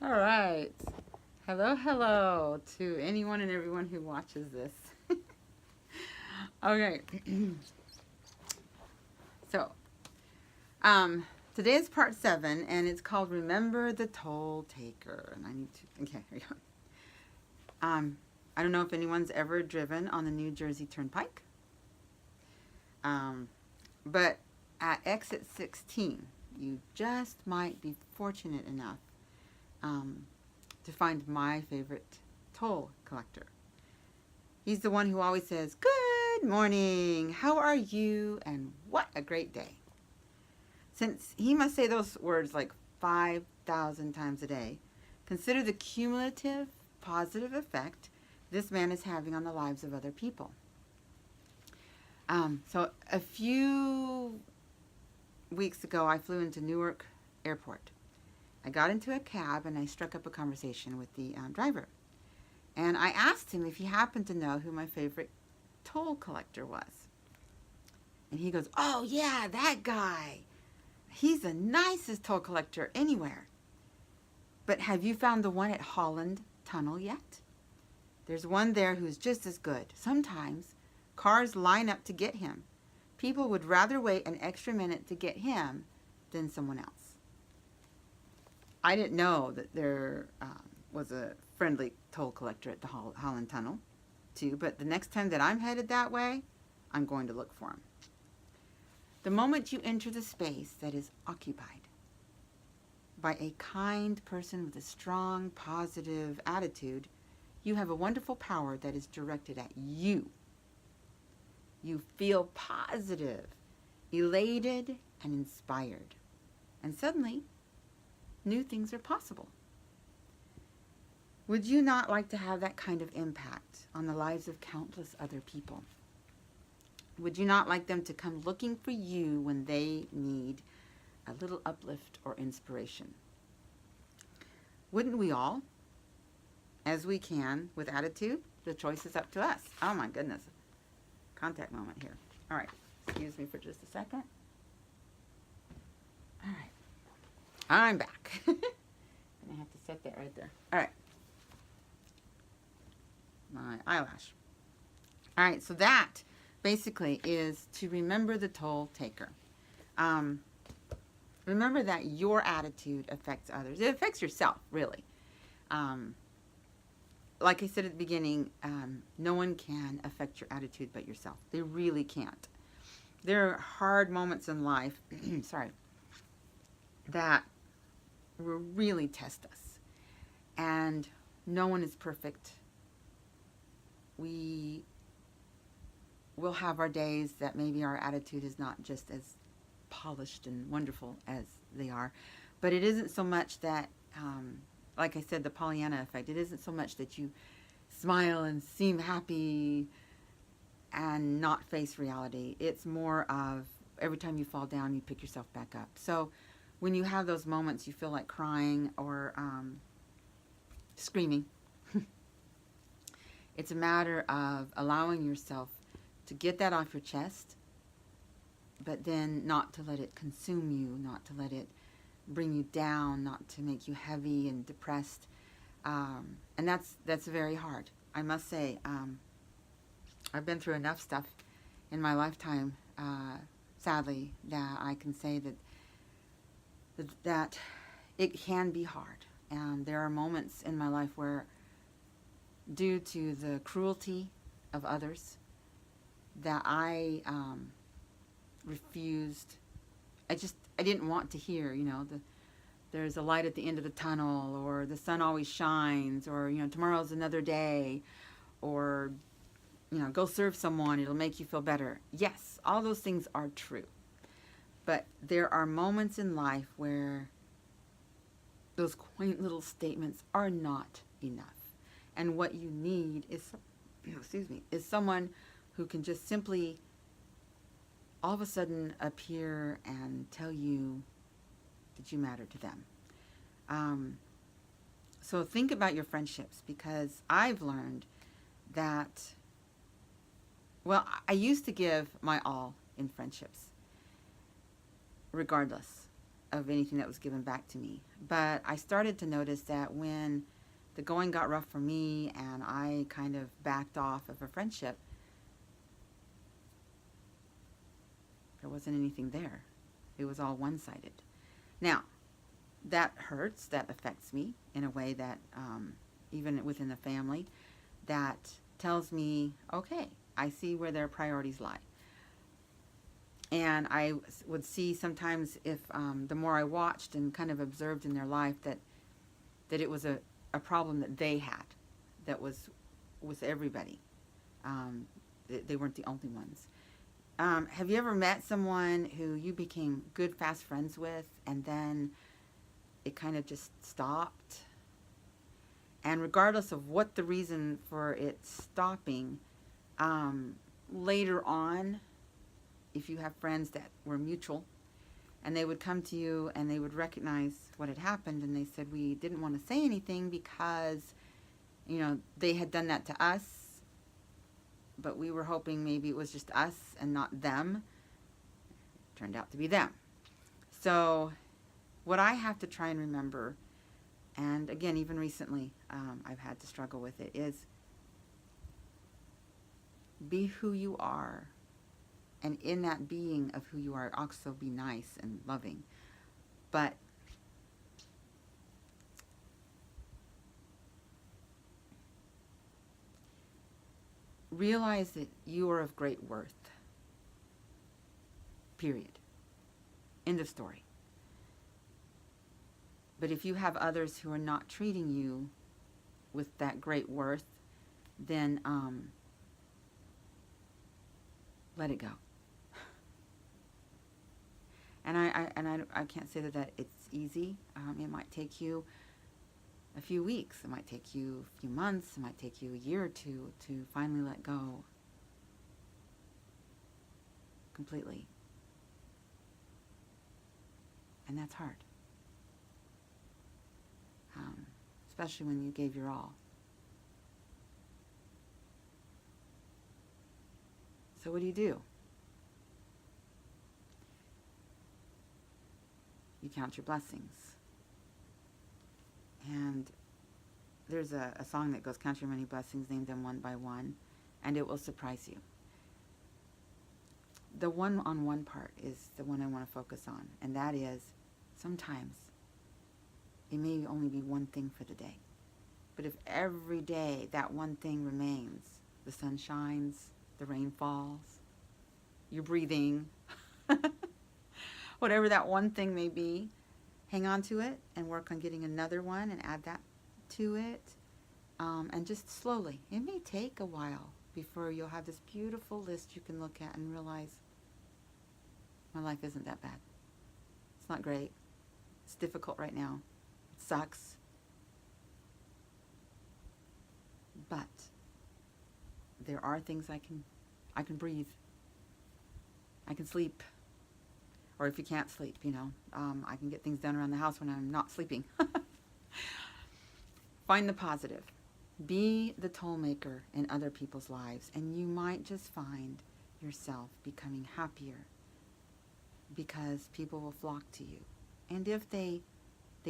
All right. Hello, hello to anyone and everyone who watches this. Okay. So, um, today is part 7, and it's called "Remember the Toll Taker." And I need to. Okay, here we go. I don't know if anyone's ever driven on the New Jersey Turnpike, um, but at exit 16, you just might be fortunate enough um, to find my favorite toll collector. He's the one who always says, "Good morning, how are you, and what a great day." Since he must say those words like 5,000 times a day, consider the cumulative positive effect this man is having on the lives of other people. So a few weeks ago, I flew into Newark Airport. I got into a cab and I struck up a conversation with the driver. And I asked him if he happened to know who my favorite toll collector was. And he goes, "Oh, yeah, that guy. He's the nicest toll collector anywhere. But have you found the one at Holland Tunnel yet? There's one there who's just as good. Sometimes cars line up to get him. People would rather wait an extra minute to get him than someone else." I didn't know that there was a friendly toll collector at the Holland Tunnel, too, but the next time that I'm headed that way, I'm going to look for him. The moment you enter the space that is occupied by a kind person with a strong, positive attitude, you have a wonderful power that is directed at you. You feel positive, elated, and inspired. And suddenly, new things are possible. Would you not like to have that kind of impact on the lives of countless other people? Would you not like them to come looking for you when they need a little uplift or inspiration? Wouldn't we all? As we can, with attitude, the choice is up to us. Oh my goodness. Contact moment here. All right. Excuse me for just a second. All right. I'm back. And I have to set that right there. All right. My eyelash. All right. So that basically is to remember the toll taker. Remember that your attitude affects others. It affects yourself, really. Like I said at the beginning, no one can affect your attitude but yourself. They really can't. There are hard moments in life, sorry, that will really test us. And no one is perfect. We will have our days that maybe our attitude is not just as polished and wonderful as they are. But it isn't so much that, like I said, the Pollyanna effect, it isn't so much that you smile and seem happy and not face reality. It's more of every time you fall down, you pick yourself back up. So when you have those moments you feel like crying or screaming, it's a matter of allowing yourself to get that off your chest, but then not to let it consume you, not to let it bring you down, not to make you heavy and depressed. And that's very hard. I must say, I've been through enough stuff in my lifetime, sadly, that I can say that it can be hard. And there are moments in my life where, due to the cruelty of others, that I refused. I didn't want to hear, there's a light at the end of the tunnel, or the sun always shines, or, tomorrow's another day, or, go serve someone, it'll make you feel better. Yes, all those things are true. But there are moments in life where those quaint little statements are not enough. And what you need is, is someone who can just simply all of a sudden appear and tell you that you matter to them. So think about your friendships, because I've learned that, well, I used to give my all in friendships, regardless of anything that was given back to me. But I started to notice that when the going got rough for me and I kind of backed off of a friendship, there wasn't anything there. It was all one-sided. Now, that hurts, that affects me in a way that, even within the family, that tells me, okay, I see where their priorities lie. And I would see sometimes if the more I watched and kind of observed in their life that it was a problem that they had, that was with everybody. They weren't the only ones. Have you ever met someone who you became good, fast friends with, and then it kind of just stopped? And regardless of what the reason for it stopping, later on, if you have friends that were mutual, and they would come to you and they would recognize what had happened, and they said, we didn't want to say anything because, they had done that to us, but we were hoping maybe it was just us and not them. It turned out to be them. So what I have to try and remember, and again, even recently, I've had to struggle with it, is be who you are. And in that being of who you are, also be nice and loving. But realize that you are of great worth. Period. End of story. But if you have others who are not treating you with that great worth, then let it go. And I can't say that it's easy. It might take you a few weeks. It might take you a few months. It might take you a year or two to finally let go completely. And that's hard. Especially when you gave your all. So what do? You count your blessings. And there's a song that goes, count your many blessings, name them one by one, and it will surprise you. The one-on-one part is the one I want to focus on, and that is sometimes it may only be one thing for the day. But if every day that one thing remains, the sun shines, the rain falls, you're breathing, whatever that one thing may be, hang on to it and work on getting another one and add that to it. And just slowly. It may take a while before you'll have this beautiful list you can look at and realize, my life isn't that bad. It's not great. It's difficult right now. It sucks. But there are things I can breathe. I can sleep. Or if you can't sleep, I can get things done around the house when I'm not sleeping. Find the positive. Be the toll maker in other people's lives, and you might just find yourself becoming happier because people will flock to you. And if they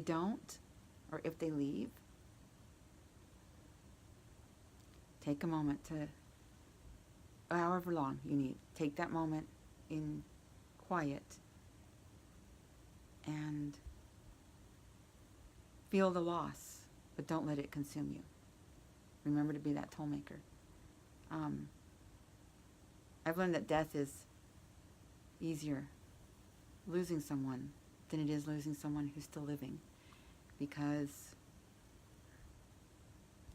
don't, or if they leave, take a moment to, however long you need, take that moment in quiet and feel the loss, but don't let it consume you. Remember to be that toll maker. I've learned that death is easier losing someone than it is losing someone who's still living, because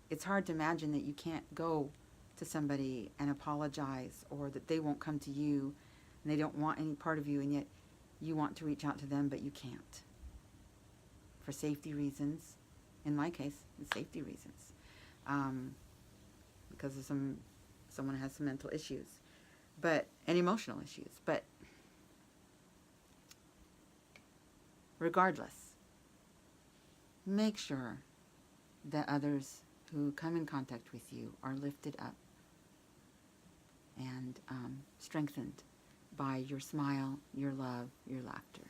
it's hard to imagine that you can't go to somebody and apologize, or that they won't come to you and they don't want any part of you, and yet you want to reach out to them, but you can't. For safety reasons. In my case, it's safety reasons. Because of someone has some mental issues, and emotional issues. But regardless, make sure that others who come in contact with you are lifted up and strengthened by your smile, your love, your laughter.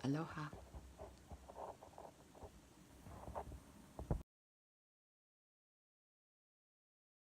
Aloha.